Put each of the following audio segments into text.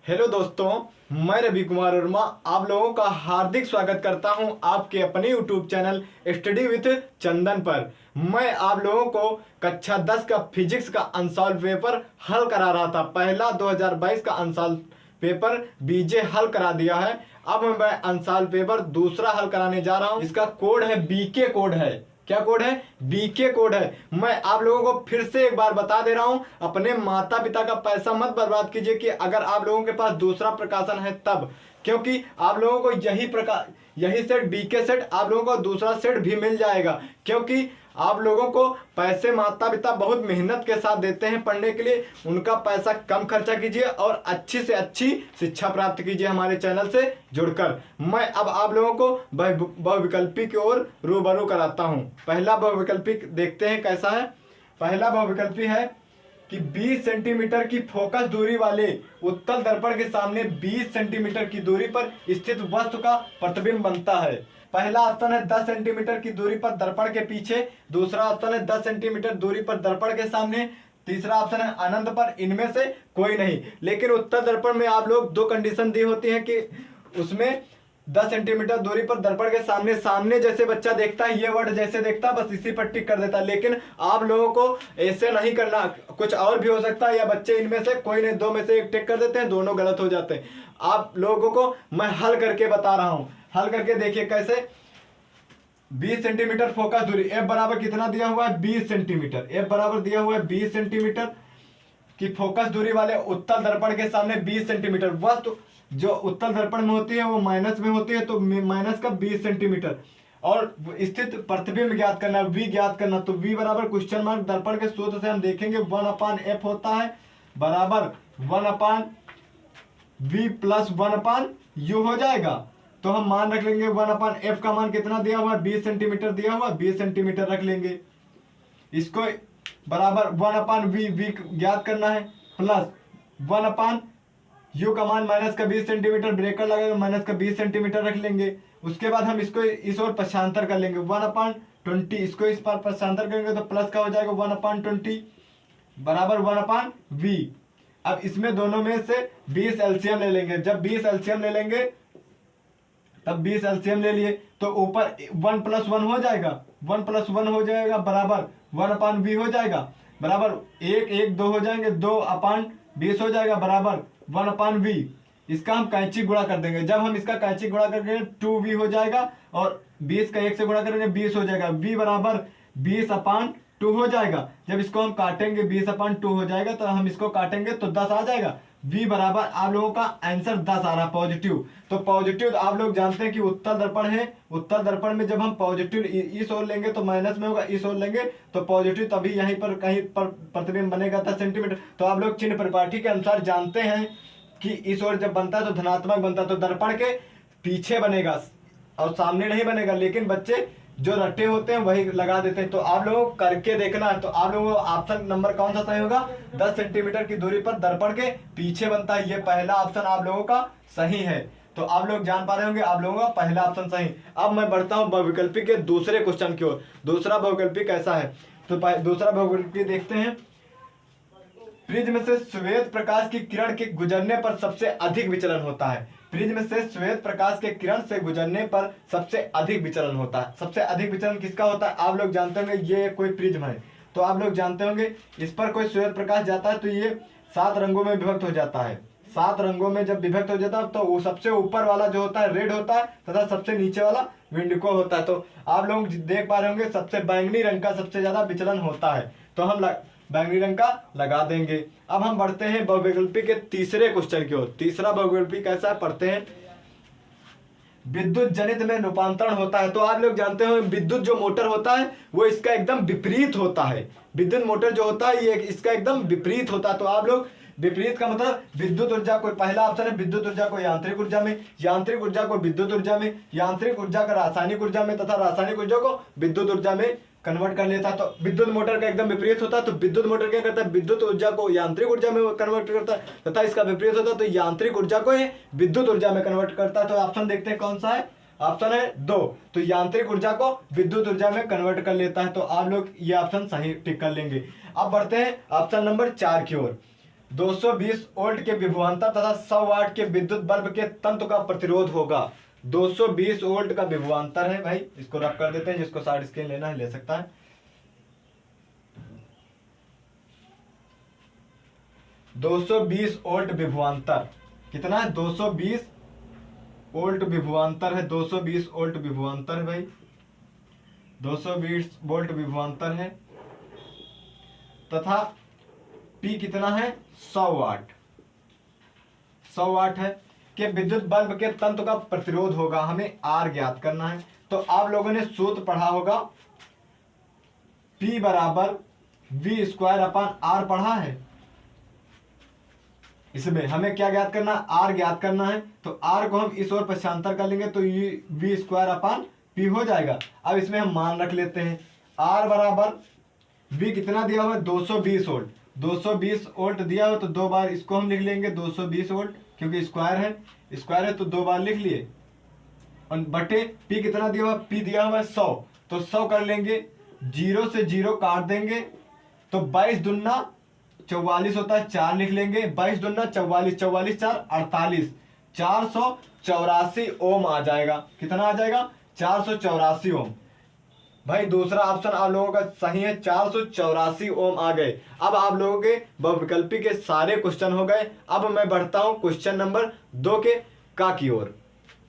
Hello दोस्तों, मैं रवि कुमार वर्मा आप लोगों का हार्दिक स्वागत करता हूं आपके अपने यूट्यूब चैनल स्टडी विथ चंदन पर। मैं आप लोगों को कक्षा 10 का फिजिक्स का अनसॉल्व पेपर हल करा रहा था। पहला 2022 का अनसॉल्व पेपर बीजे हल करा दिया है। अब मैं अनसॉल्व पेपर दूसरा हल कराने जा रहा हूं। इसका कोड है बीके कोड है। क्या कोड है? बीके कोड है। मैं आप लोगों को फिर से एक बार बता दे रहा हूं, अपने माता पिता का पैसा मत बर्बाद कीजिए कि अगर आप लोगों के पास दूसरा प्रकाशन है तब, क्योंकि आप लोगों को यही सेट बीके सेट आप लोगों को दूसरा सेट भी मिल जाएगा, क्योंकि आप लोगों को पैसे माता पिता बहुत मेहनत के साथ देते हैं पढ़ने के लिए। उनका पैसा कम खर्चा कीजिए और अच्छी से अच्छी शिक्षा प्राप्त कीजिए हमारे चैनल से जुड़कर। मैं अब आप लोगों को बहुविकल्पी की ओर रूबरू कराता हूं। पहला बहुविकल्पी देखते हैं कैसा है। पहला बहुविकल्पी है कि 20 सेंटीमीटर की फोकस दूरी वाले उत्तल दर्पण के सामने 20 सेंटीमीटर की दूरी पर स्थित वस्तु का प्रतिबिंब बनता है। पहला ऑप्शन है 10 सेंटीमीटर की दूरी पर दर्पण के पीछे, दूसरा ऑप्शन है 10 सेंटीमीटर दूरी पर दर्पण के सामने, तीसरा ऑप्शन है अनंत पर। इनमें से कोई नहीं। लेकिन उत्तल दर्पण में आप लोग दो कंडीशन दी होती है कि उसमें 10 सेंटीमीटर दूरी पर दर्पण के सामने सामने जैसे बच्चा देखता है, ये वर्ड जैसे देखता है, बस इसी पर टिक कर देता है। लेकिन आप लोगों को ऐसे नहीं करना, कुछ और भी हो सकता है, या बच्चे इनमें से कोई नहीं, दो में से एक टिक कर देते हैं, दोनों गलत हो जाते हैं। आप लोगों को मैं हल करके बता रहा हूं। हल करके देखिए कैसे। 20 सेंटीमीटर फोकस दूरी, एफ बराबर कितना दिया हुआ है? 20 सेंटीमीटर। एफ बराबर दिया हुआ है 20 सेंटीमीटर की फोकस दूरी वाले उत्तल दर्पण के सामने 20 सेंटीमीटर। वस्तु जो उत्तल दर्पण में होती है वो माइनस में होती है, तो माइनस का 20 सेंटीमीटर। और स्थित प्रतिबिंब ज्ञात करना, वी ज्ञात करना। तो वी बराबर क्वेश्चन मार्क, दर्पण के सूत्र से हम देखेंगे 1/f होता है बराबर 1/v प्लस 1/u हो जाएगा। तो हम मान रख लेंगे 1/f का मान कितना दिया हुआ है? 20 सेंटीमीटर दिया हुआ, 20 सेंटीमीटर रख लेंगे। इसको बराबर 1/v ज्ञात करना है प्लस 1/u का मान माइनस का 20 सेंटीमीटर, ब्रेकर लगेगा, माइनस का 20 सेंटीमीटर रख लेंगे। उसके बाद हम इसको इस ओर पक्षांतर कर लेंगे 1/20। इसको इस पर पक्षांतर करेंगे तो प्लस का हो जाएगा 1/20 बराबर 1/v। अब इसमें दोनों में से 20 एलसीएम ले लेंगे। जब 20 एलसीएम ले लेंगे तब 20 एलसीएम ले लिए तो ऊपर 1 + 1 हो जाएगा, 1 + 1 हो जाएगा बराबर 1/v हो जाएगा बराबर 1 1 2 हो जाएंगे, 2/20 हो जाएगा बराबर 1/v। इसका हम कैंची गुणा कर देंगे। जब हम इसका कैंची गुणा करेंगे 2v हो जाएगा और 20 का 1 से गुणा करेंगे 20 हो जाएगा। v बराबर 20/2 हो जाएगा। जब इसको हम काटेंगे 20/2 हो जाएगा, तो हम इसको काटेंगे तो 10 आ जाएगा। v बराबर आप लोगों का आंसर 10 आ रहा पॉजिटिव। तो पॉजिटिव आप लोग जानते हैं कि उत्तल दर्पण है। उत्तल दर्पण में जब हम पॉजिटिव इस ओर लेंगे तो माइनस में होगा, इस ओर लेंगे तो पॉजिटिव, तभी यहीं पर कहीं पर प्रतिबिंब बनेगा 10 सेंटीमीटर। तो आप लोग चिन्ह परिपाटी के अनुसार जानते हैं कि इस ओर जब बनता है तो धनात्मक बनता है, तो दर्पण के पीछे बनेगा और सामने नहीं बनेगा। लेकिन बच्चे जो रट्टे होते हैं वही लगा देते हैं। तो आप लोगों को करके देखना है। तो आप लोगों को ऑप्शन नंबर कौन सा सही होगा? 10 सेंटीमीटर की दूरी पर दर्पण के पीछे बनता है। ये पहला ऑप्शन आप लोगों का सही है। तो आप लोग जान पा रहे होंगे आप लोगों का पहला ऑप्शन सही। अब मैं बढ़ता हूं बहुविकल्पी के दूसरे क्वेश्चन की ओर। दूसरा बहुविकल्पी कैसा है? तो दूसरा बहुविकल्पी देखते हैं। प्रिज्म से श्वेत प्रकाश की किरण के गुजरने पर सबसे अधिक विचलन होता है। प्रिज्म से श्वेत प्रकाश के किरण से गुजरने पर सबसे अधिक विचलन होता है। सबसे अधिक विचलन किसका होता है? आप लोग जानते होंगे ये कोई प्रिज्म है, तो आप लोग जानते होंगे इस पर कोई श्वेत प्रकाश जाता है तो ये 7 रंगों में विभक्त हो जाता है। 7 रंगों में जब विभक्त हो जाता है तो वो सबसे ऊपर वाला जो होता है रेड होता है तथा सबसे नीचे वाला विंडिको होता है। तो आप लोग देख पा रहे होंगे सबसे बैंगनी रंग का सबसे ज्यादा विचलन होता है, तो हम बैंगनी रंग का लगा देंगे। अब हम बढ़ते हैं बहुविकल्पी के तीसरे क्वेश्चन की ओर। तीसरा बहुविकल्पी कैसा है पढ़ते हैं। विद्युत जनित में रूपांतरण होता है। तो आप लोग जानते हो विद्युत जो मोटर होता है वो इसका एकदम विपरीत होता है। विद्युत मोटर जो होता है ये इसका एकदम विपरीत होता है। तो आप लोग विपरीत का मतलब विद्युत ऊर्जा को, पहला ऑप्शन है विद्युत ऊर्जा को यांत्रिक ऊर्जा में, यांत्रिक ऊर्जा को विद्युत ऊर्जा में, यांत्रिक ऊर्जा का रासायनिक ऊर्जा में तथा रासायनिक ऊर्जा को विद्युत ऊर्जा में कन्वर्ट कर लेता है। तो विद्युत मोटर का एकदम विपरीत होता है। तो विद्युत मोटर क्या करता है? विद्युत ऊर्जा को यांत्रिक ऊर्जा में कन्वर्ट करता है तथा इसका विपरीत होता है तो यांत्रिक ऊर्जा को विद्युत ऊर्जा में कन्वर्ट करता है। तो ऑप्शन देखते हैं कौन सा है? ऑप्शन है 2। तो यांत्रिक ऊर्जा को विद्युत ऊर्जा में कन्वर्ट कर लेता है। तो आप लोग ये ऑप्शन सही टिक कर लेंगे। अब बढ़ते हैं ऑप्शन नंबर 4 की ओर। 220 वोल्ट के विभवांतर तथा 100 वाट के विद्युत बल्ब के तंतु का प्रतिरोध होगा। 220 वोल्ट का विभवांतर है भाई, इसको रख कर देते हैं, जिसको शॉर्ट स्क्रीन लेना है ले सकता है। 220 वोल्ट विभवांतर कितना है? 220 वोल्ट विभवांतर है, 220 वोल्ट विभवांतर है भाई, 220 वोल्ट विभवांतर है तथा P कितना है? 100 वाट, 100 वाट है कि विद्युत बल्ब के तंतु का प्रतिरोध होगा। हमें R ज्ञात करना है। तो आप लोगों ने सूत्र पढ़ा होगा, P बराबर V स्क्वायर अपान R पढ़ा है। इसमें हमें क्या ज्ञात करना? R ज्ञात करना है। तो R को हम इस ओर पक्षांतर कर लेंगे तो ये V स्क्वायर अपान P हो जाएगा। अब इसमें हम मान रख लेते हैं, R बराबर V कितना दिया हुआ है? 220 वोल्ट, 220 वोल्ट दिया हो तो 2 बार इसको हम लिख लेंगे 220 वोल्ट, क्योंकि स्क्वायर है तो 2 बार लिख लिए। और बटे P कितना दिया हुआ? P दिया हुआ है 100, तो 100 कर लेंगे, 0 से 0 काट देंगे तो 22 दूना 44 होता है, 4 लिख लेंगे, 22 दूना 44, 44 4 48, 484 ओम आ जाएगा। कितना आ जाएगा? 484 ओम। भाई दूसरा ऑप्शन आप लोगों का सही है, 484 ओम आ गए। अब आप लोगों के बहुविकल्पी के सारे क्वेश्चन हो गए। अब मैं बढ़ता हूं क्वेश्चन नंबर 2 के का की ओर।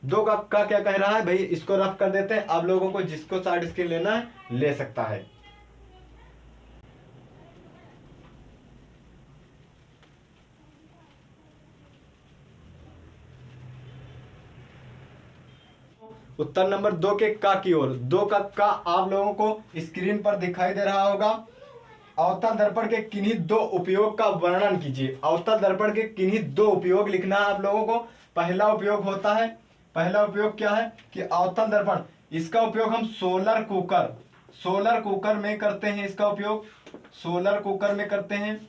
2 का क्या कह रहा है भाई, इसको रफ कर देते हैं। आप लोगों को जिसको शॉर्ट स्क्रीन लेना है ले सकता है। उत्तर नंबर 2 के का की ओर। 2 का आप लोगों को स्क्रीन पर दिखाई दे रहा होगा। अवतल दर्पण के किन्हीं 2 उपयोग का वर्णन कीजिए। अवतल दर्पण के किन्हीं 2 उपयोग लिखना है आप लोगों को। पहला उपयोग होता है, पहला उपयोग क्या है कि अवतल दर्पण, इसका उपयोग हम सोलर कुकर में करते हैं। इसका उपयोग सोलर कुकर में करते हैं।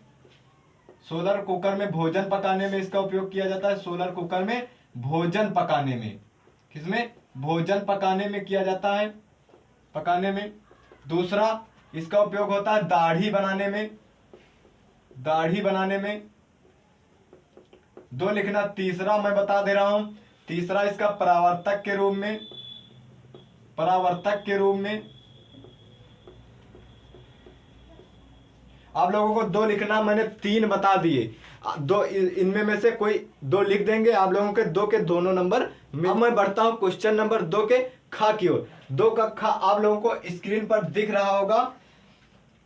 सोलर कुकर में भोजन पकाने में इसका उपयोग किया जाता है। सोलर कुकर में भोजन पकाने में, किसमें? भोजन पकाने में किया जाता है, पकाने में। दूसरा इसका उपयोग होता है दाढ़ी बनाने में, दाढ़ी बनाने में। 2 लिखना। तीसरा मैं बता दे रहा हूं, तीसरा इसका परावर्तक के रूप में, परावर्तक के रूप में। आप लोगों को 2 लिखना, मैंने 3 बता दिए। 2 इनमें में से कोई 2 लिख देंगे आप लोगों के 2 के दोनों नंबर। अब मैं बढ़ता हूं क्वेश्चन नंबर 2 के खा की ओर। 2 का खा आप लोगों को स्क्रीन पर दिख रहा होगा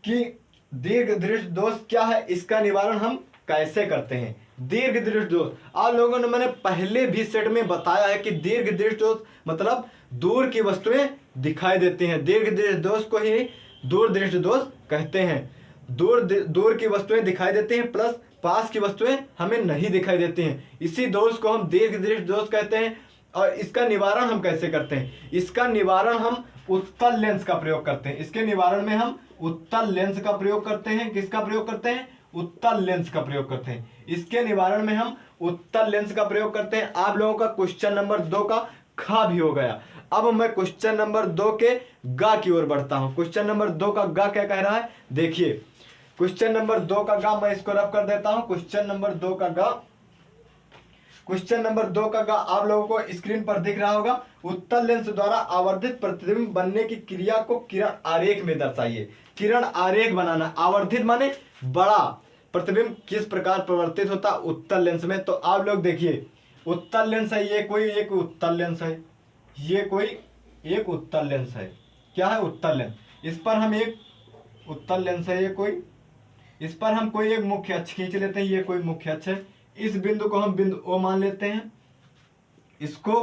कि दीर्घ दृष्टि दोष क्या है, इसका निवारण हम कैसे करते हैं। दीर्घ दृष्टि दोष आप लोगों ने, मैंने पहले भी सेट में बताया है कि दीर्घ दृष्टि दोष मतलब दूर की वस्तुएं दिखाई देती हैं। दीर्घ दृष्टि दोष को ही दूर दृष्टि दोष कहते हैं। दूर की वस्तुएं दिखाई देती हैं प्लस पास की वस्तुएं हमें नहीं दिखाई देती हैं। इसी दोष को हम दीर्घ दृष्टि दोष कहते हैं। और इसका निवारण हम कैसे करते हैं? इसका निवारण हम उत्तल लेंस का प्रयोग करते हैं। इसके निवारण में हम उत्तल लेंस का प्रयोग करते हैं। किसका प्रयोग करते हैं? उत्तल लेंस का प्रयोग करते हैं। इसके निवारण में हम उत्तल लेंस का प्रयोग करते हैं। आप लोगों का क्वेश्चन नंबर 2 का खा भी हो गया। अब मैं क्वेश्चन नंबर 2 के गा की ओर बढ़ता हूं। क्वेश्चन नंबर 2 का गा क्या कह रहा है देखिए। क्वेश्चन नंबर 2 का गा मैं इसको रफ कर देता हूं। क्वेश्चन नंबर 2 का गा, क्वेश्चन नंबर 2 का गा आप लोगों को स्क्रीन पर दिख रहा होगा। उत्तल लेंस द्वारा आवर्धित प्रतिबिंब बनने की क्रिया को किरण आरेख में दर्शाइए। किरण आरेख बनाना, आवर्धित माने बड़ा प्रतिबिंब किस प्रकार प्रवर्तित होता उत्तल लेंस में। तो आप लोग देखिए, उत्तल लेंस है, ये कोई एक उत्तल लेंस है, ये कोई एक उत्तल लेंस है। क्या है? उत्तल लेंस। इस पर हम एक उत्तल लेंस है, ये कोई, इस पर हम कोई एक मुख्य अक्ष खींच लेते हैं, ये कोई मुख्य अक्ष है। इस बिंदु को हम बिंदु O मान लेते हैं, इसको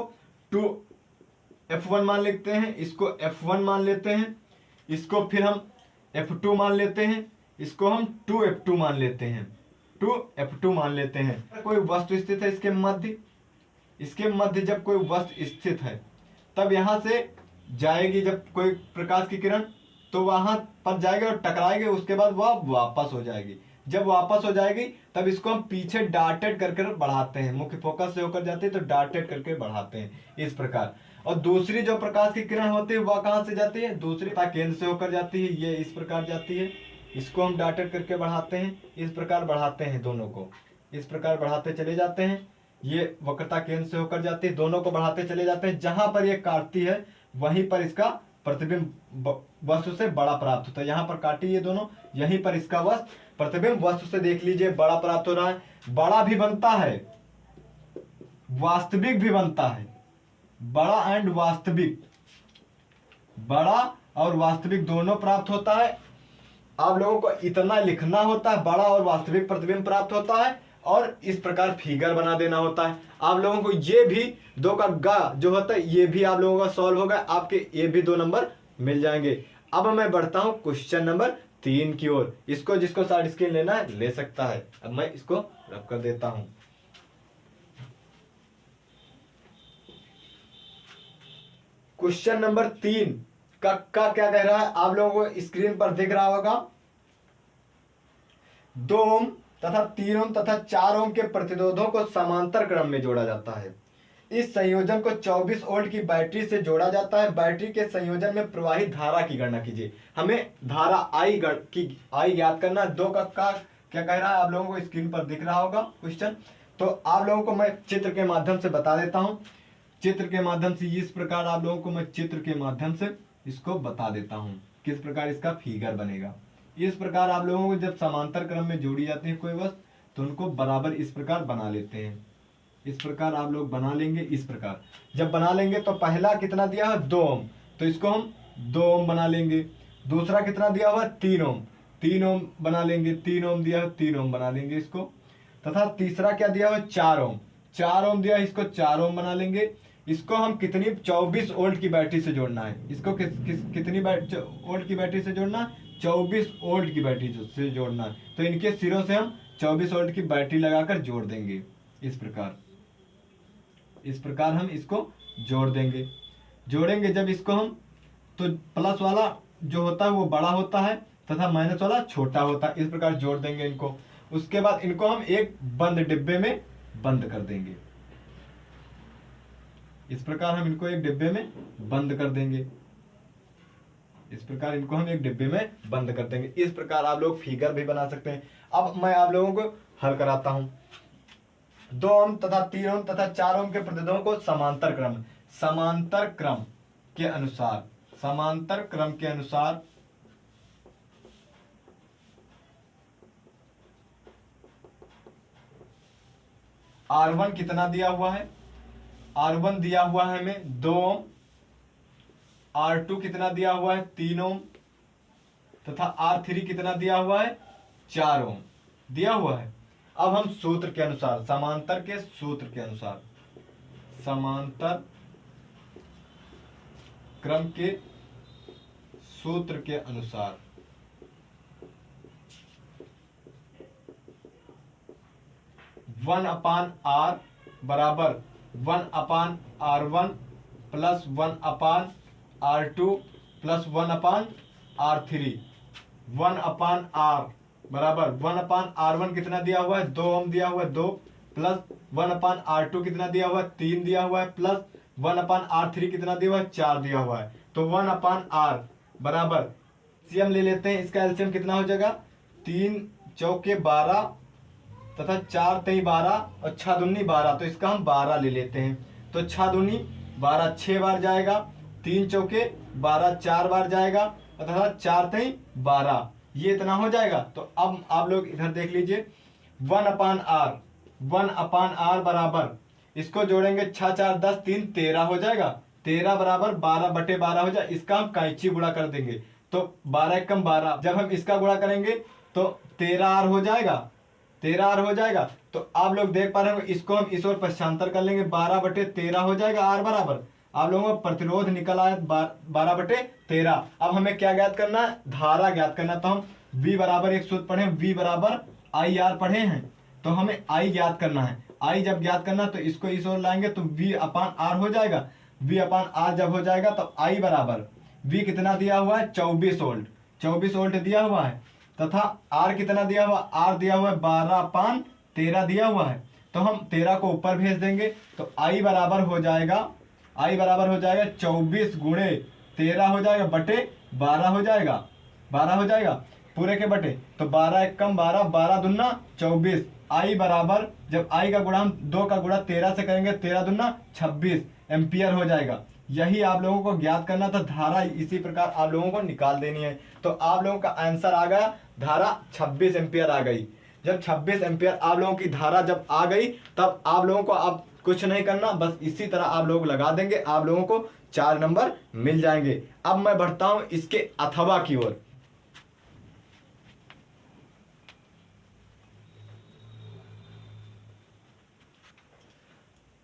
2F1 मान लेते हैं, इसको F1 मान लेते हैं, इसको फिर हम F2 मान लेते हैं, इसको हम 2F2 मान लेते हैं, 2F2 मान लेते हैं। कोई वस्तु स्थित है इसके मध्य, इसके मध्य जब कोई वस्तु स्थित है तब यहां से जाएगी, जब कोई प्रकाश की किरण तो वहां पर जाएगी और टकराएगी, उसके बाद वह वापस हो जाएगी। जब वापस हो जाएगी तब इसको हम पीछे डार्टेड करके बढ़ाते हैं। मुख्य फोकस से होकर जाती है तो डार्टेड करके बढ़ाते हैं इस प्रकार। और दूसरी जो प्रकाश की किरण होती है वह कहां से जाती है? दूसरी केंद्र से होकर जाती है, ये इस प्रकार जाती है, इसको हम डॉटेड करके बढ़ाते हैं, इस प्रकार बढ़ाते हैं, दोनों को इस प्रकार बढ़ाते चले जाते हैं। ये वक्रता केंद्र से होकर जाती है, दोनों को बढ़ाते चले जाते हैं। जहां पर ये काटती है वहीं पर इसका प्रतिबिंब वस्तु से बड़ा प्राप्त होता है। यहाँ पर काटी ये दोनों, यहीं पर इसका प्रतिबिंब वस्तु से देख लीजिए बड़ा प्राप्त हो रहा है। बड़ा भी बनता है, वास्तविक भी बनता है। बड़ा एंड वास्तविक, बड़ा और वास्तविक दोनों प्राप्त होता है। आप लोगों को इतना लिखना होता है, बड़ा और वास्तविक प्रतिबिंब प्राप्त होता है, और इस प्रकार फिगर बना देना होता है। आप लोगों को ये भी 2 का गा जो होता है ये भी आप लोगों का सॉल्व होगा, आपके ये भी 2 नंबर मिल जाएंगे। अब मैं बढ़ता हूं क्वेश्चन नंबर 3 की ओर। इसको जिसको शॉर्ट स्क्रीन लेना है ले सकता है। अब मैं इसको रब कर देता हूं। क्वेश्चन नंबर 3 का क्या कह रहा है, आप लोगों को स्क्रीन पर दिख रहा होगा। 2 ओम तथा 3 ओम तथा 4 ओम के प्रतिरोधों को समांतर क्रम में जोड़ा जाता है। इस संयोजन को 24 वोल्ट की बैटरी से जोड़ा जाता है। बैटरी के संयोजन में प्रवाहित धारा की गणना कीजिए। हमें धारा आई ज्ञात करना। 2 का क्या कह रहा है, आप लोगों को स्क्रीन पर दिख रहा होगा क्वेश्चन। तो आप लोगों को मैं चित्र के माध्यम से बता देता हूं। चित्र के माध्यम से इस प्रकार आप लोगों को मैं चित्र के माध्यम से इसको बता देता हूं किस प्रकार इसका फिगर बनेगा। इस प्रकार आप लोगों को जब समांतर क्रम में जोड़ी जाती है कोई वस्तु तो उनको बराबर इस प्रकार बना लेते हैं। इस प्रकार आप लोग बना लेंगे। इस प्रकार जब बना लेंगे तो पहला कितना दिया है 2 ओम, तो इसको हम 2 ओम बना लेंगे। दूसरा कितना दिया हुआ 3 ओम, 3 ओम बना लेंगे। 3 ओम दिया है 3 ओम बना लेंगे इसको। तथा तीसरा क्या दिया हुआ 4 ओम, 4 ओम दिया, इसको 4 ओम बना लेंगे। इसको हम कितनी 24 वोल्ट की बैटरी से जोड़ना है। इसको कितनी वोल्ट की बैटरी से जोड़ना है, 24 वोल्ट की बैटरी से जोड़ना है। तो इनके सिरों से हम 24 वोल्ट की बैटरी लगाकर जोड़ देंगे। इस प्रकार हम इसको जोड़ देंगे। जोड़ेंगे जब इसको हम, तो प्लस वाला जो होता है वो बड़ा होता है तथा माइनस वाला छोटा होता है। इस प्रकार जोड़ देंगे इनको। उसके बाद इनको हम एक बंद डिब्बे में बंद कर देंगे। इस प्रकार हम इनको एक डिब्बे में बंद कर देंगे। इस प्रकार इनको हम एक डिब्बे में बंद कर देंगे। इस प्रकार आप लोग फिगर भी बना सकते हैं। अब मैं आप लोगों को हल कराता हूं। 2 ओम तथा 3 ओम तथा 4 ओम के प्रतिरोधों को समांतर क्रम के अनुसार R1 कितना दिया हुआ है, R1 दिया हुआ है हमें 2 ओम, R2 कितना दिया हुआ है 3 ओम तथा R3 कितना दिया हुआ है 4 ओम दिया हुआ है। अब हम सूत्र के अनुसार, समांतर क्रम के सूत्र के अनुसार वन अपान आर बराबर 1/R1 plus 1/R2 plus 1/R3। 1/R बराबर 1/R1 कितना दिया हुआ है 2 ओम दिया हुआ है 2, प्लस 1/R2 कितना दिया हुआ है 3 दिया हुआ है, प्लस 1/R3 कितना दिया हुआ है 4 दिया हुआ है। तो 1/R बराबर एलसीएम ले लेते हैं। इसका एलसीएम कितना हो जाएगा, 3 चौके 12 तथा 4 तेई 12 और 6 दूनी 12। तो इसका हम 12 ले लेते हैं। तो 6 दूनी 12 6 बार जाएगा, 3 चौके 12 4 बार जाएगा तथा 4 तेई 12, ये इतना हो जाएगा। तो अब आप लोग इधर देख लीजिए 1/R बराबर, इसको जोड़ेंगे 6 4 10 3 13 हो जाएगा। 13 बराबर 12/12 हो जाए। इसका हम कैंची गुणा कर देंगे तो 12 कम 12। जब हम इसका गुणा करेंगे तो 13R हो जाएगा, 13R हो जाएगा। तो आप लोग देख पा रहे हो, इसको हम इस ओर पक्षांतर कर लेंगे, 12/13 हो जाएगा। R बराबर आप लोगों को प्रतिरोध निकल आया 12/13। अब हमें क्या ज्ञात करना है, धारा ज्ञात करना। तो हम V बराबर एक सूत्र पढ़े, V बराबर IR पढ़े हैं, तो हमें I ज्ञात करना है। I जब ज्ञात करना तो इसको इस ओर लाएंगे तो V/R हो जाएगा। V/R जब हो जाएगा तो I बराबर V कितना दिया हुआ है 24 वोल्ट, 24 वोल्ट दिया हुआ है, तथा R कितना दिया हुआ, R दिया हुआ है 12/13 दिया हुआ है। तो हम 13 को ऊपर भेज देंगे तो I बराबर हो जाएगा 24 गुणे 13 हो जाएगा बटे 12 हो जाएगा, 12 हो जाएगा। पूरे के बटे, तो 12 एक कम 12, 12 दूना 24, आई बराबर, जब आई का गुणा हम 2 का गुणा 13 से करेंगे, 13 दूना 26 एम्पियर हो जाएगा। यही आप लोगों को ज्ञात करना था, धारा इसी प्रकार आप लोगों को निकाल देनी है। तो आप लोगों का आंसर आ गया, धारा 26 एम्पियर आ गई। जब 26 एम्पियर आप लोगों की धारा जब आ गई, तब आप लोगों को अब कुछ नहीं करना, बस इसी तरह आप लोग लगा देंगे, आप लोगों को 4 नंबर मिल जाएंगे। अब मैं बढ़ता हूं इसके अथवा की ओर।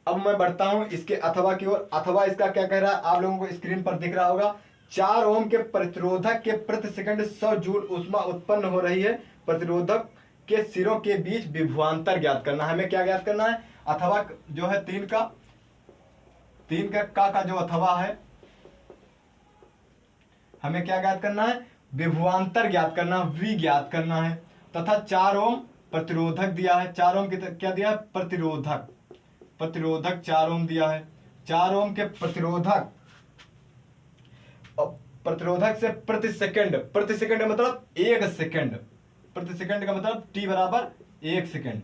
अब मैं बढ़ता हूं इसके अथवा की ओर। अथवा इसका क्या कह रहा है, आप लोगों को स्क्रीन पर दिख रहा होगा। 4 ओम के प्रतिरोधक के प्रति सेकंड 100 जूल ऊष्मा उत्पन्न हो रही है। प्रतिरोधक के सिरों के बीच विभवांतर ज्ञात करना है। हमें क्या ज्ञात करना है, अथवा जो है 3 का जो अथवा है, हमें क्या ज्ञात करना है, विभवांतर ज्ञात करना, वी ज्ञात करना है। तथा 4 ओम प्रतिरोधक दिया है। 4 ओम क्या दिया है, प्रतिरोधक 4 ओम दिया है। 4 ओम के प्रतिरोधक से प्रति सेकंड मतलब 1 सेकंड, प्रति सेकंड का मतलब टी बराबर 1 सेकंड,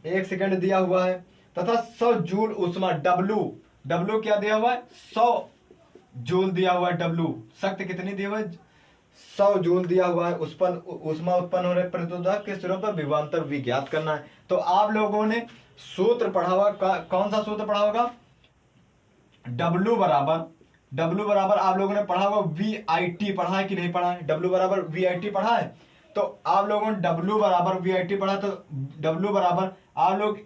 1 सेकंड दिया हुआ है। तथा 100 जूल ऊष्मा, डब्लू क्या दिया हुआ है, 100 जूल दिया हुआ है। डब्लू शक्ति कितनी दी हुई है, 100 जूल दिया हुआ है। ऊष्मा उत्पन्न हो रहे प्रतिरोधक के सिरों पर विभवांतर वी ज्ञात करना है। तो आप लोगों ने सूत्र पढ़ा होगा, कौन सा सूत्र पढ़ा होगा, डब्लू बराबर आप लोगों ने पढ़ा होगा VIT, पढ़ा है कि नहीं पढ़ा है, डब्लू बराबर VIT पढ़ा है। तो आप लोगों ने डब्लू बराबर VIT पढ़ा, तो डब्लू बराबर आप लोग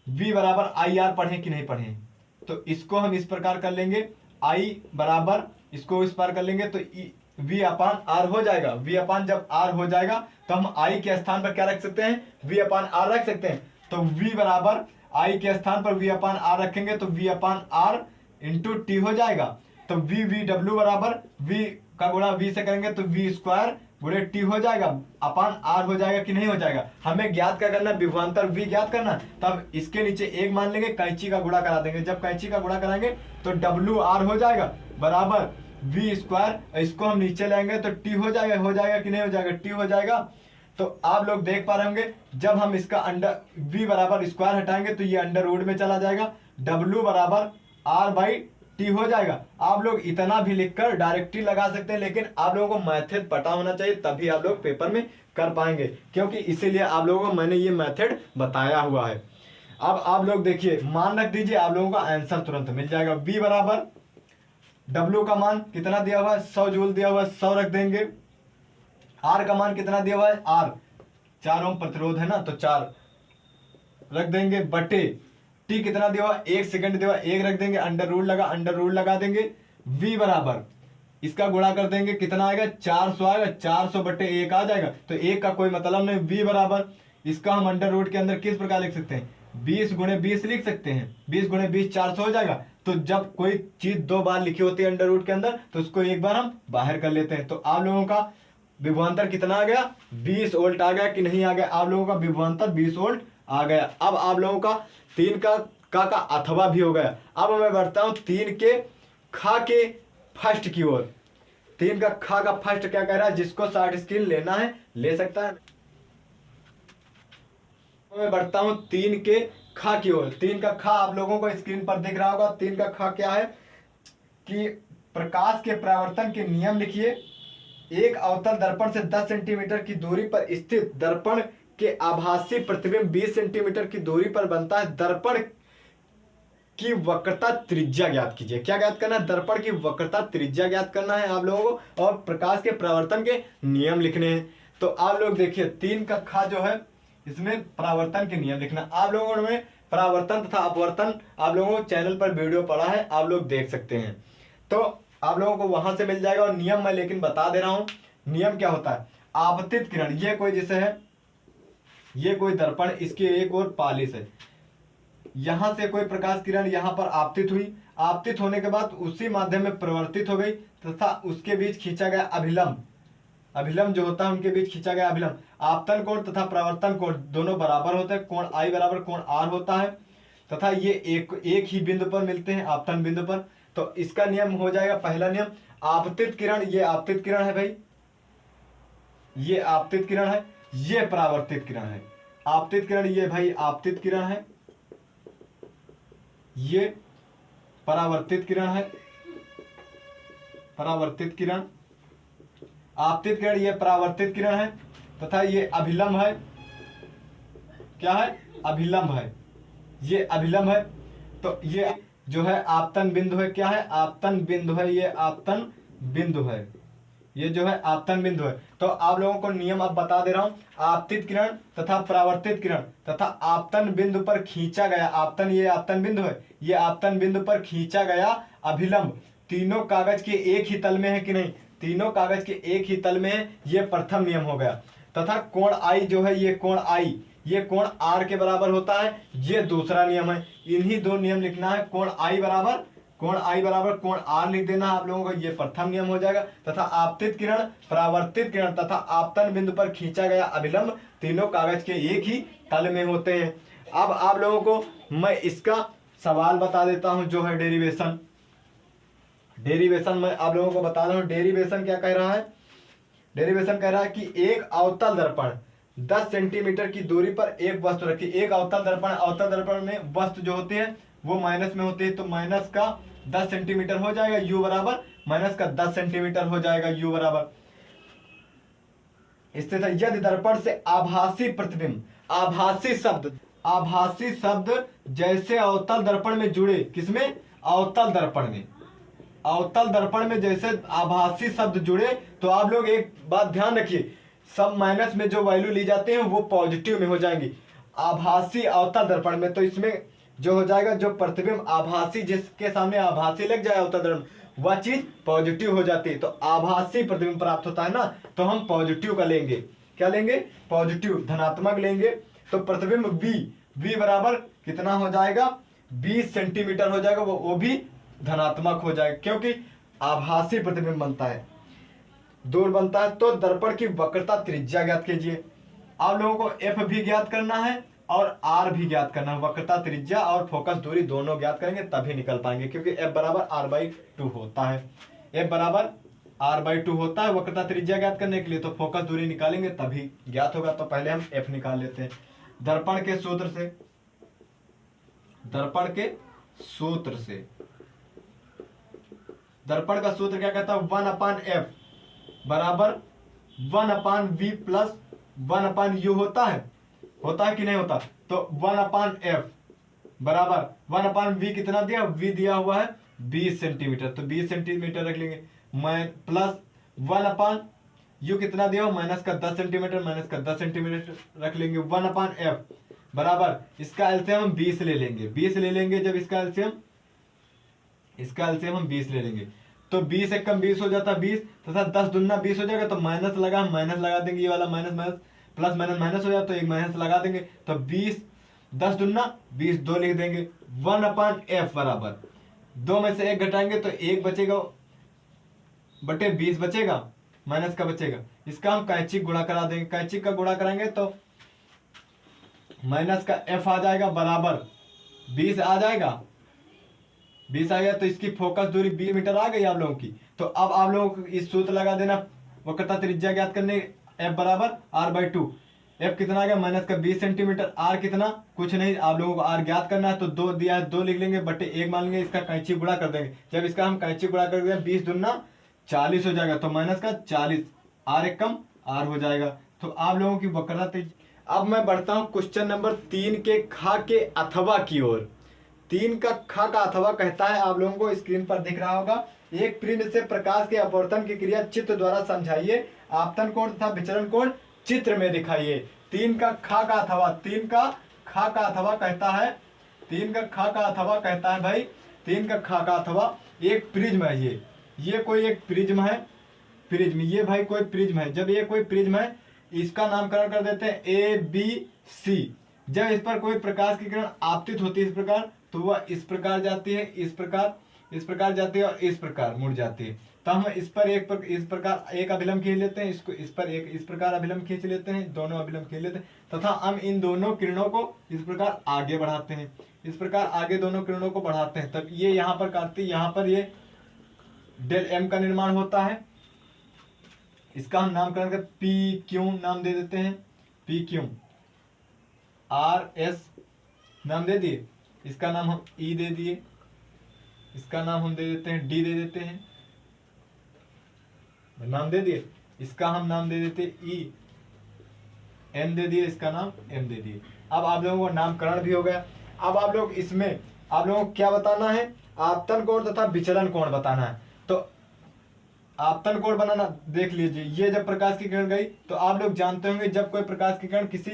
V बराबर IR पढ़े कि नहीं पढ़े। तो इसको हम इस प्रकार कर लेंगे, I बराबर इसको इस प्रकार कर लेंगे, तो V अपान R हो जाएगा। V अपान जब R हो जाएगा तो हम I के स्थान पर क्या रख सकते हैं, V अपान R रख सकते हैं। तो V बराबर I के स्थान पर V अपान R रखेंगे, तो V अपान R इंटू टी हो जाएगा। तो W बराबर V का गुणा V से करेंगे तो V स्क्वायर गुणे टी हो जाएगा, अपान R हो जाएगा कि नहीं हो जाएगा। हमें ज्ञात क्या करना है, विभवांतर V ज्ञात करना। तब इसके नीचे 1 मान लेंगे, कैंची का गुणा करा देंगे। जब कैंची का गुणा कराएंगे तो WR हो जाएगा बराबर V स्क्वायर, इसको हम नीचे लाएंगे तो टी हो जाएगा कि नहीं हो जाएगा, टी हो जाएगा। तो आप लोग देख पा रहे होंगे, जब हम इसका अंडर V बराबर स्क्वायर हटाएंगे तो ये अंडर रूट में चला जाएगा, W बराबर R बाई टी हो जाएगा। आप लोग इतना भी लिखकर डायरेक्टली लगा सकते हैं, लेकिन आप लोगों को मेथड पता होना चाहिए, तभी आप लोग पेपर में कर पाएंगे, क्योंकि इसीलिए आप लोगों को मैंने ये मेथड बताया हुआ है। अब आप लोग देखिए, मान रख दीजिए, आप लोगों का आंसर तुरंत मिल जाएगा। V बराबर W का मान कितना दिया हुआ है, 100 जूल दिया हुआ है, 100 रख देंगे। R का मान कितना दिया हुआ है, R 4 ओम प्रतिरोध है ना, तो 4 रख देंगे, बटे टी कितना दिया हुआ, 1 सेकंड दिया हुआ, 1 रख देंगे, अंडर रूल लगा देंगे। V बराबर इसका गुणा कर देंगे, कितना आएगा, 400 आएगा, 400 बटे 1 आ जाएगा। तो 1 का कोई मतलब नहीं। V बराबर इसका हम अंडर रूट के अंदर किस प्रकार लिख सकते हैं, 20 गुणे 20 लिख सकते हैं। 20 गुणे 20 400 हो जाएगा। तो जब कोई चीज 2 बार लिखी होती है अंडर रूट के अंदर, तो उसको एक बार हम बाहर कर लेते हैं। तो आप लोगों का विभवांतर कितना आ गया, 20 वोल्ट आ गया कि नहीं आ गया, आप लोगों का विभवांतर 20 वोल्ट आ गया। अब आप लोगों का 3 का अथवा भी हो गया। अब मैं बढ़ता हूं 3 के खा के फर्स्ट की ओर। 3 का खा का फर्स्ट क्या कह रहा है, जिसको शॉर्ट स्क्रीन लेना है ले सकता है। मैं बढ़ता हूं 3 के खा की ओर। 3 का खा आप लोगों को स्क्रीन पर दिख रहा होगा। 3 का खा क्या है कि प्रकाश के परावर्तन के नियम लिखिए। एक अवतल दर्पण से 10 सेंटीमीटर की दूरी पर स्थित दर्पण के आभासी प्रतिबिंब 20 सेंटीमीटर की दूरी पर बनता है। दर्पण की वक्रता त्रिज्या ज्ञात कीजिए। क्या ज्ञात करना है, दर्पण की वक्रता त्रिज्या ज्ञात करना है आप लोगों को, और प्रकाश के परावर्तन के नियम लिखने हैं। तो आप लोग देखिए 3 का खा जो है, इसमें परावर्तन के नियम लिखना। आप लोगों ने परावर्तन तथा अपवर्तन आप लोगों को चैनल पर वीडियो पढ़ा है, आप लोग देख सकते हैं, तो आप लोगों को वहां से मिल जाएगा। और नियम मैं लेकिन बता दे रहा हूं, नियम क्या होता है। आपतित किरण, ये कोई जैसे है, ये कोई दर्पण, इसकी एक और पालिश है, यहां से कोई प्रकाश किरण यहां पर आपतित हुई, आपतित होने के बाद उसी माध्यम में परिवर्तित हो गई तथा उसके बीच खींचा गया अभिलंब, अभिलंब जो होता है उनके बीच खींचा गया अभिलंब। आपतन कोण तथा प्रवर्तन कोण दोनों बराबर होते हैं, कोण I बराबर कोण R होता है, तथा ये एक ही बिंदु पर मिलते हैं, आपतन बिंदु पर। तो इसका नियम हो जाएगा, पहला नियम आपतित किरण, ये आपतित किरण है भाई, ये आपतित किरण है, ये परावर्तित किरण है। आपतित किरण ये भाई आपतित किरण है, ये परावर्तित किरण है, परावर्तित किरण। आपतित किरण ये परावर्तित किरण है तथा ये अभिलंब है। क्या है? अभिलंब है, ये अभिलंब है। तो ये जो है आपतन बिंदु है। क्या है? आपतन बिंदु है, ये आपतन बिंदु है, ये जो है आपतन बिंदु है। तो आप लोगों को नियम अब बता दे रहा हूं। आपतित किरण तथा परावर्तित किरण तथा आपतन बिंदु पर खींचा गया, आपतन ये आपतन बिंदु है, ये आपतन बिंदु पर खींचा गया अभिलंब तीनों कागज के एक ही तल में है कि नहीं? तीनों कागज के एक ही तल में है, ये प्रथम नियम हो गया। तथा कोण आई जो है, ये कोण आई, ये कोण आर के बराबर होता है, ये दूसरा नियम है। इन्हीं दो नियम लिखना है। कोण आई बराबर कोण आर लिख देना आप लोगों को, ये प्रथम नियम हो जाएगा। तथा आपतित किरण, परावर्तित किरण तथा आपतन बिंदु पर खींचा गया अभिलंब तीनों कागज के एक ही तल में होते हैं। अब आप लोगों को मैं इसका सवाल बता देता हूं, जो है डेरिवेशन। डेरिवेशन मैं आप लोगों को बता रहा हूं। डेरिवेशन क्या कह रहा है? डेरिवेशन कह रहा है कि एक अवतल दर्पण 10 सेंटीमीटर की दूरी पर एक वस्तु रखी। एक अवतल दर्पण में वस्तु जो होती है वो माइनस में होती है, तो माइनस का 10 सेंटीमीटर हो जाएगा, u बराबर माइनस का 10 सेंटीमीटर हो जाएगा, u बराबर। स्थित है यदि दर्पण से आभासी प्रतिबिंब, आभासी शब्द जैसे अवतल दर्पण में जुड़े, किसमें? अवतल दर्पण में। अवतल दर्पण में जैसे आभासी शब्द जुड़े, तो आप लोग एक बात ध्यान रखिए, सब माइनस में जो वैल्यू ली जाती है वो पॉजिटिव में हो जाएंगी आभासी अवतल दर्पण में। तो इसमें जो हो जाएगा, जो प्रतिबिंब आभासी, जिसके सामने आभासी लग जाए अवतल दर्पण, वह चीज पॉजिटिव हो जाती है। तो आभासी प्रतिबिंब प्राप्त होता है ना, तो हम पॉजिटिव का लेंगे। क्या लेंगे? पॉजिटिव, धनात्मक लेंगे। तो प्रतिबिंब v बराबर कितना हो जाएगा? 20 सेंटीमीटर हो जाएगा, वो भी धनात्मक हो जाएगा, क्योंकि आभासी प्रतिबिंब बनता है, दूर बनता है। तो दर्पण की वक्रता त्रिज्या ज्ञात कीजिए। आप लोगों को f भी ज्ञात करना है और r भी ज्ञात करना है। वक्रता त्रिज्या और फोकस दूरी दोनों ज्ञात करेंगे तभी निकल पाएंगे, क्योंकि f बराबर r/2 होता है। f बराबर r/2 होता है वक्रता त्रिज्या ज्ञात करने के लिए। तो फोकस दूरी निकालेंगे तभी ज्ञात होगा। तो पहले हम f निकाल लेते हैं। दर्पण के सूत्र से, दर्पण के सूत्र से, दर्पण का सूत्र क्या कहता है? 1/f बराबर 1/v प्लस 1/u होता है कि नहीं होता? तो 1/f बराबर 1/v कितना दिया? v दिया हुआ है 20 सेंटीमीटर, तो 20 सेंटीमीटर रख लेंगे। मैं प्लस 1/u कितना दिया हो? माइनस का 10 सेंटीमीटर, माइनस का 10 सेंटीमीटर रख लेंगे। 1/f बराबर इसका एलसीएम हम 20 ले लेंगे, 20 ले लेंगे। जब इसका एलसीएम हम 20 ले लेंगे, तो 20 एक कम 20 हो जाता है 20, तथा 10 दूना 20 हो जाएगा। तो माइनस लगा, माइनस लगा देंगे, ये वाला minus minus plus minus minus हो जाए, तो एक माइनस लगा देंगे। तो 20 10 दूना 20, 2 लिख देंगे। 1/f बराबर 2 में से 1 घटाएंगे तो 1 बचेगा बटे 20 बचेगा, माइनस का बचेगा। इसका हम कैंची गुणा करा देंगे, कैंची का गुणा कराएंगे तो माइनस का f आ जाएगा बराबर 20 आ जाएगा, 20 आ गया। तो इसकी फोकस दूरी 20 मीटर आ गई आप लोगों की। तो अब आप लोगों को इस सूत्र लगा देना वक्रता त्रिज्या ज्ञात करने, f बराबर r/2। f कितना आ गया? माइनस का 20 सेंटीमीटर। r कितना? कुछ नहीं, आप लोगों को r ज्ञात करना है, तो 2 दिया है, 2 लिख लेंगे बटे 1 मान लेंगे। इसका कैंची गुणा कर देंगे। जब इसका हम कैंची गुणा कर देंगे 20 दूना 40 हो जाएगा, तो माइनस का 40, r एक कम r हो जाएगा। तो आप लोगों की वक्रता त्रिज्या। अब मैं बढ़ता हूं क्वेश्चन नंबर 3 के खा के अथवा की ओर। 3 का खा का अथवा कहता है, आप लोगों को स्क्रीन पर दिख रहा होगा, एक प्रिज्म से प्रकाश के अपवर्तन की क्रिया चित्र द्वारा समझाइए, आपतन कोण तथा विचलन कोण चित्र में दिखाइए। 3 का खा का अथवा, 3 का खा का अथवा कहता है, 3 का खा का अथवा कहता है भाई, 3 का खा का अथवा एक प्रिज्म है। ये कोई एक प्रिज्म है, प्रिज्म, ये भाई कोई प्रिज्म है। जब ये कोई प्रिज्म है, इसका नामकरण कर देते हैं ABC। जब इस पर कोई प्रकाश की किरण आपतित होती है इस प्रकार, तो वह इस प्रकार जाती है, इस प्रकार जाती है और इस प्रकार मुड़ जाती है। तो हम इस प्रकार एक अभिलंब खींच लेते हैं, इसको इस पर एक इस प्रकार अभिलंब खींच लेते हैं, दोनों अभिलंब खींच लेते हैं, तथा हम इन दोनों किरणों को इस प्रकार आगे बढ़ाते हैं, इस प्रकार आगे दोनों किरणों को बढ़ाते हैं। तब ये यहाँ पर काटती, यहाँ पर ये डेल m का निर्माण होता है, इसका हम नामकरण कर पी क्यू नाम दे देते हैं, पी क्यू। आर एस नाम दे दिए, इसका नाम हम ई दे दिए, इसका नाम हम दे देते हैं डी दे देते हैं, नाम दे दिए। इसका हम नाम दे देते ई, एन दे दिए, इसका नाम एम दे दिए। अब आप लोगों को नामकरण भी हो गया। अब आप लोग इसमें आप लोगों को क्या बताना है, आपतन कोण तथा विचलन कोण बताना है। तो आपतन कोण बनाना देख लीजिए, ये जब प्रकाश की किरण गई तो आप लोग जानते होंगे जब कोई प्रकाश की किरण किसी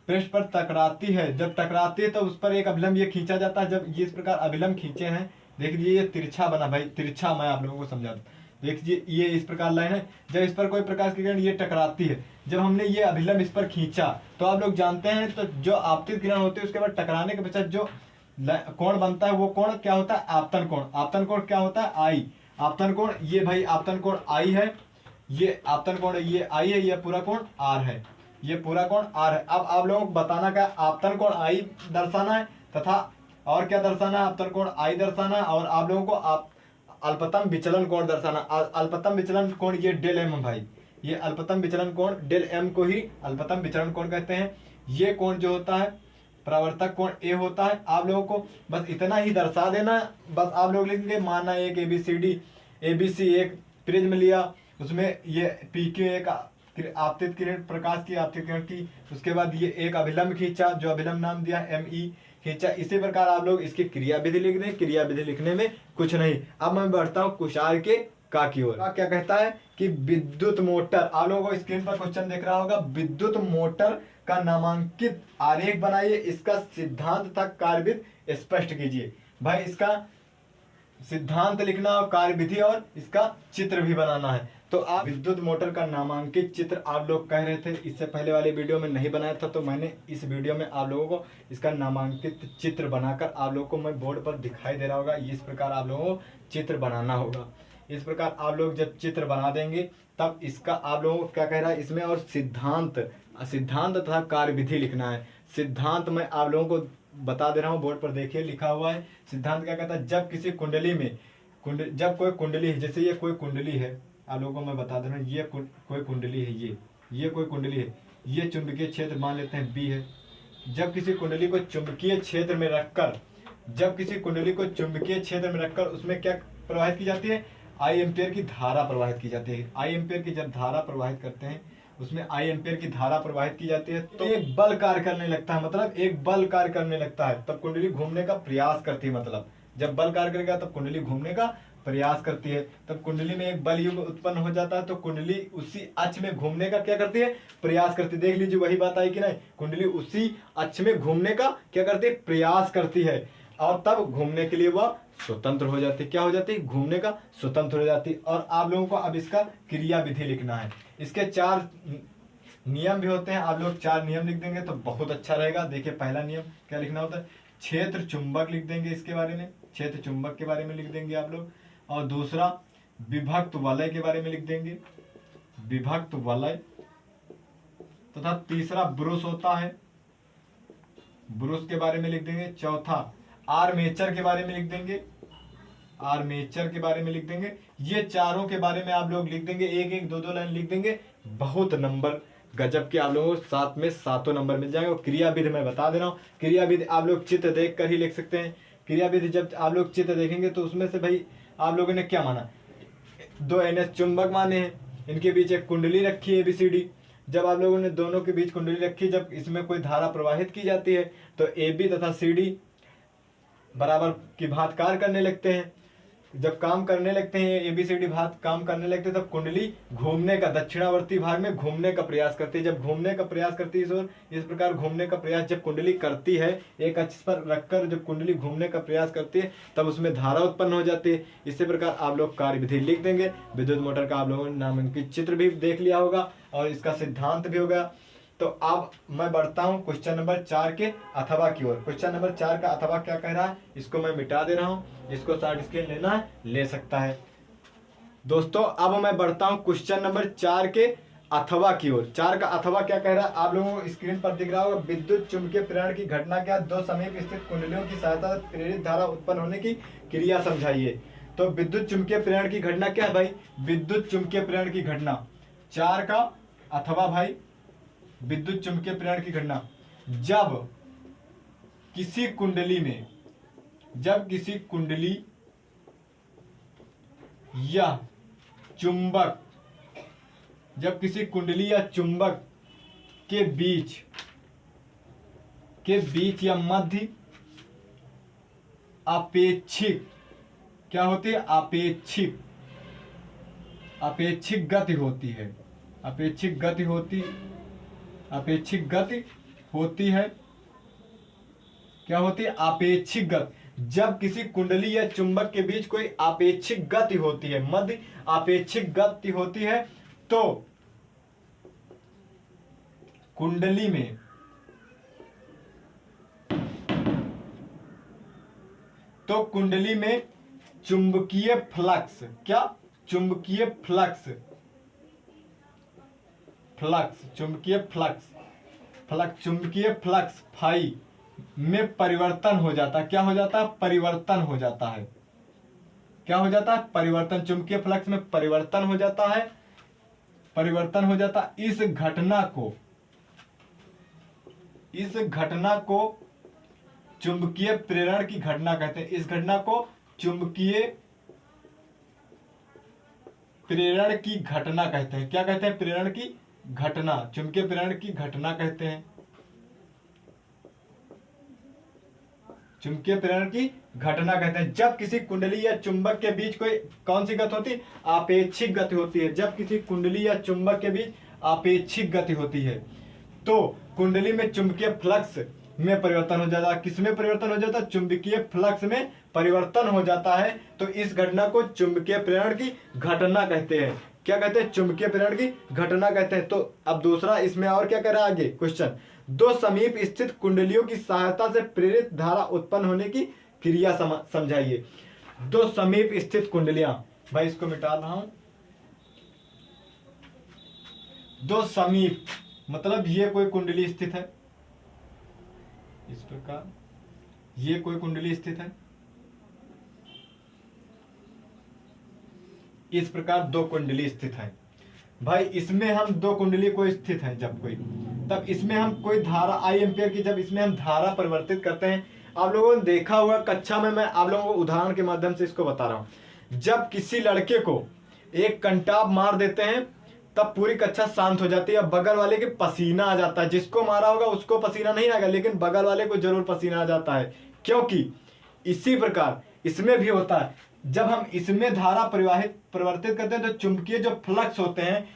पृष्ठ पर टकराती है, जब टकराती है तो उस पर एक अभिलंब ये खींचा जाता है। जब ये इस प्रकार अभिलंब खींचे हैं, देख लीजिए ये तिरछा बना भाई, तिरछा मैं आप लोगों को समझा दूं। देख लीजिए ये इस प्रकार लाइन है, जब इस पर कोई प्रकाश की किरण ये टकराती है, जब हमने ये अभिलंब इस पर खींचा तो आप लोग जानते हैं तो जो आपतित किरण होती है उसके बाद टकराने के पश्चात जो कोण बनता है वो कोण क्या होता है, आपतन कोण। आपतन कोण क्या होता है, आई। आपतन कोण ये भाई आपतन कोण आई है, ये आपतन कोण ये आई है, ये पूरा कोण आर है, ये पूरा कोण आर है। अब आप लोगों को बताना क्या, आपतन कोण आई दर्शाना है तथा और क्या दर्शाना है, आपतन कोण आई दर्शाना है, और आप लोगों को आप अल्पतम विचलन कोण दर्शाना। अल्पतम विचलन कोण ये डेल एम भाई, ये अल्पतम विचलन कोण डेल एम को ही अल्पतम विचलन कोण कहते हैं। ये कोण जो होता है परावर्तक कोण ए होता है। आप लोगों को बस इतना ही दर्शा देना, बस आप लोग लिखेंगे माना एक एबीसीडी, एबीसी एक प्रिज्म लिया, उसमें ये पीक्यू एक आपतित किरण प्रकाश की आपतित किरण की, उसके बाद ये एक अभिलंब खींचा जो अभिलंब नाम दिया एम ई खींचा। इसी प्रकार आप लोग इसकी क्रिया विधि लिख दें, क्रिया विधि लिखने में कुछ नहीं। अब मैं बढ़ता हूँ कुशार के का की ओर। क्या कहता है कि विद्युत मोटर, आप लोगों को स्क्रीन पर क्वेश्चन दिख रहा होगा, विद्युत मोटर का नामांकित आरेख बनाइए, इसका सिद्धांत तथा कार्यविधि स्पष्ट कीजिए। भाई इसका सिद्धांत लिखना और कार्यविधि और इसका चित्र भी बनाना है। तो आप विद्युत मोटर का नामांकित चित्र आप लोग कह रहे थे, इससे पहले वाले वीडियो में नहीं बनाया था, तो मैंने इस वीडियो में आप लोगों को इसका नामांकित चित्र बनाकर आप लोगों को मैं बोर्ड पर दिखाई दे रहा होगा। इस प्रकार आप लोगों को चित्र बनाना होगा। इस प्रकार आप लोग जब चित्र बना देंगे तब इसका आप लोगों को क्या कह रहा है इसमें, और सिद्धांत तथा कार्यविधि लिखना है। सिद्धांत मैं आप लोगों को बता दे रहा हूँ, बोर्ड पर देखिए लिखा हुआ है। सिद्धांत क्या कहता है, जब किसी कुंडली में जब कोई कुंडली है, जैसे ये कोई कुंडली है, आप लोगों को मैं बता दे रहा हूँ, ये कोई कुंडली है, ये कोई कुंडली है, ये चुंबकीय क्षेत्र मान लेते हैं बी है। जब किसी कुंडली को चुंबकीय क्षेत्र में रखकर उसमें क्या प्रवाहित की जाती है, आई एम्पियर की धारा प्रवाहित की जाती है। आई एम्पियर की जब धारा प्रवाहित करते हैं, उसमें आई एम्पियर की धारा प्रवाहित की जाती है तो एक बल कार्य करने लगता है, मतलब एक बल कार्य करने लगता है, तब कुंडली घूमने का प्रयास करती है। मतलब जब बल कार्य करेगा तब कुंडली घूमने का प्रयास करती है, तब कुंडली में एक बल युग्म उत्पन्न हो जाता है, तो कुंडली उसी अक्ष में घूमने का क्या करती है, प्रयास करती है। देख लीजिए वही बात आई कि नहीं, कुंडली उसी अक्ष में घूमने का क्या करती है, प्रयास करती है, और तब घूमने के लिए वह स्वतंत्र हो जाती है। क्या हो जाती है, घूमने का स्वतंत्र हो जाती है। और आप लोगों को अब इसका क्रिया विधि लिखना है। इसके 4 नियम भी होते हैं, आप लोग 4 नियम लिख देंगे तो बहुत अच्छा रहेगा। देखिए पहला नियम क्या लिखना होता है, क्षेत्र चुंबक लिख देंगे, इसके बारे में क्षेत्र चुंबक के बारे में लिख देंगे आप लोग। और दूसरा विभक्त वलय के बारे में लिख देंगे, विभक्त वलय। तथा तीसरा ब्रुश होता है, ब्रुश के बारे में लिख देंगे। चौथा आर्मेचर के बारे में लिख देंगे, आर्मेचर के बारे में लिख देंगे। ये चारों के बारे में आप लोग लिख देंगे, एक एक दो लाइन लिख देंगे, बहुत नंबर गजब के आप लोगों को 7 में 7 नंबर मिल जाएंगे। और क्रिया विधि मैं बता दे रहा हूँ, क्रिया विधि आप लोग चित्र देख कर ही लिख सकते हैं। क्रिया विधि जब आप लोग चित्र देखेंगे तो उसमें से भाई आप लोगों ने क्या माना, 2 NS चुंबक माने हैं, इनके बीच एक कुंडली रखी है ABCD। जब आप लोगों ने दोनों के बीच कुंडली रखी, जब इसमें कोई धारा प्रवाहित की जाती है तो AB तथा CD बराबर की भांति कार्य करने लगते हैं। जब काम करने लगते हैं, ABCD भांति काम करने लगते हैं, तब कुंडली घूमने का दक्षिणावर्ती भाग में घूमने का प्रयास करती है। जब घूमने का प्रयास करती है, इस प्रकार घूमने का प्रयास जब कुंडली करती है, एक अक्ष पर रखकर जब कुंडली घूमने का प्रयास करती है, तब उसमें धारा उत्पन्न हो जाती है। इसी प्रकार आप लोग कार्य विधि लिख देंगे। विद्युत मोटर का आप लोगों ने नामांकित चित्र भी देख लिया होगा और इसका सिद्धांत भी हो गया। तो अब मैं बढ़ता हूं क्वेश्चन नंबर 4 के अथवा की ओर। क्वेश्चन नंबर 4 का अथवा क्या कह रहा है, इसको मैं मिटा दे रहा हूं, जिसको शॉर्ट स्क्रीन लेना है ले सकता है। दोस्तों अब मैं बढ़ता हूं क्वेश्चन नंबर 4 के अथवा की ओर। 4 का अथवा क्या कह रहा है, आप लोगों को स्क्रीन पर दिख रहा होगा। विद्युत चुंबकीय प्रेरण की घटना क्या, 2 समीप स्थित कुंडलियों की सहायता से प्रेरित धारा उत्पन्न होने की क्रिया समझाइए। तो विद्युत चुंबकीय प्रेरण की घटना क्या है भाई, विद्युत चुंबकीय प्रेरण की घटना 4 का अथवा भाई विद्युत चुंबकीय प्रेरण की घटना जब किसी कुंडली या चुंबक के बीच या मध्य अपेक्षिक क्या होती है, अपेक्षिक गति होती है, अपेक्षिक गति होती है। क्या होती है, अपेक्षिक गति। जब किसी कुंडली या चुंबक के बीच कोई अपेक्षिक गति होती है, मध्य अपेक्षिक गति होती है, तो कुंडली में चुंबकीय फ्लक्स फाई में परिवर्तन हो जाता है। क्या हो जाता है, परिवर्तन हो जाता है। क्या हो जाता है, परिवर्तन। चुंबकीय फ्लक्स में परिवर्तन हो जाता है। इस घटना को चुंबकीय प्रेरण की घटना कहते हैं। इस घटना को चुंबकीय प्रेरण की घटना कहते हैं। क्या कहते हैं, प्रेरण की घटना, चुंबकीय प्रेरण की घटना कहते हैं। चुंबकीय प्रेरण की घटना कहते हैं। जब किसी कुंडली या चुंबक के बीच कोई कौन सी गति होती है, अपेक्षिक गति होती है। जब किसी कुंडली या चुंबक के बीच अपेक्षिक गति होती है तो कुंडली में चुंबकीय फ्लक्स में परिवर्तन हो जाता है। किसमें परिवर्तन हो जाता है, चुंबकीय फ्लक्स में परिवर्तन हो जाता है। तो इस घटना को चुंबकीय प्रेरण की घटना कहते हैं। क्या कहते हैं, चुंबकीय प्रेरण की घटना कहते हैं। तो अब दूसरा इसमें और क्या कह रहा है आगे क्वेश्चन, दो समीप स्थित कुंडलियों की सहायता से प्रेरित धारा उत्पन्न होने की क्रिया समझाइए। दो समीप स्थित कुंडलियां, भाई इसको मिटा रहा हूं। दो समीप मतलब ये कोई कुंडली स्थित है, इस प्रकार ये कोई कुंडली स्थित है, इस प्रकार दो कुंडली स्थित है। भाई इसमें हम दो कुंडली कोई स्थित है जब कोई, तब इसमें हम कोई धारा I एम्पियर की जब इसमें हम धारा परिवर्तित करते हैं। आप लोगों ने देखा हुआ कक्षा में, मैं आप लोगों को उदाहरण के माध्यम से इसको बता रहा हूं। जब किसी लड़के को एक कंटाप मार देते हैं तब पूरी कक्षा शांत हो जाती है। बगल वाले के पसीना आ जाता है, जिसको मारा होगा उसको पसीना नहीं आएगा लेकिन बगल वाले को जरूर पसीना आ जाता है, क्योंकि इसी प्रकार इसमें भी होता है। जब हम इसमें धारा परिवर्तित करते हैं तो चुंबकीय जो फ्लक्स होते हैं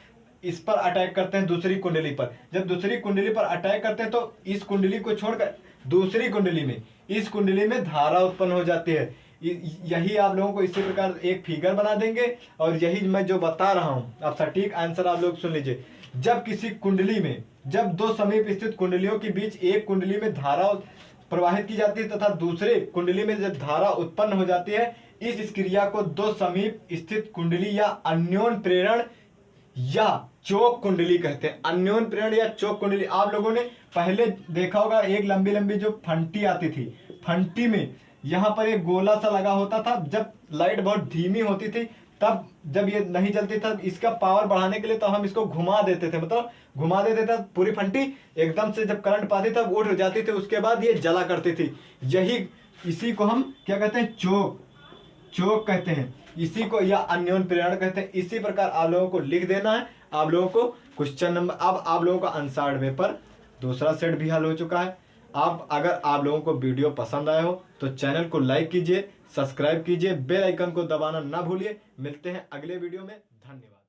इस पर अटैक करते हैं दूसरी कुंडली पर। जब दूसरी कुंडली पर अटैक करते हैं तो इस कुंडली को छोड़कर दूसरी कुंडली में, इस कुंडली में धारा उत्पन्न हो जाती है। यही आप लोगों को इसी प्रकार एक फिगर बना देंगे और यही मैं जो बता रहा हूं आप सटीक आंसर आप लोग सुन लीजिए। जब किसी कुंडली में, जब दो समीप स्थित कुंडलियों के बीच एक कुंडली में धारा प्रवाहित की जाती है तथा दूसरे कुंडली में जब धारा उत्पन्न हो जाती है, इस क्रिया को दो समीप स्थित कुंडली या अन्योन प्रेरण या चौक कुंडली कहते हैं। अन्योन प्रेरण या चौक कुंडली आप लोगों ने पहले देखा होगा, एक लंबी लंबी जो फंटी आती थी, फंटी में यहाँ पर एक गोला सा लगा होता था। जब लाइट बहुत धीमी होती थी तब जब ये नहीं जलती तब इसका पावर बढ़ाने के लिए तो हम इसको घुमा देते थे, मतलब घुमा देते थे पूरी फंटी एकदम से जब करंट पाती तब उठ जाती थी, उसके बाद ये जला करती थी। यही इसी को हम क्या कहते हैं, चौक कहते हैं। इसी को या अन्योन प्रेरण कहते हैं। इसी प्रकार आप लोगों को लिख देना है। आप लोगों को क्वेश्चन नंबर, अब आप लोगों का आंसर में पर दूसरा सेट भी हल हो चुका है। अगर आप लोगों को वीडियो पसंद आया हो तो चैनल को लाइक कीजिए, सब्सक्राइब कीजिए, बेल आइकन को दबाना ना भूलिए। मिलते हैं अगले वीडियो में, धन्यवाद।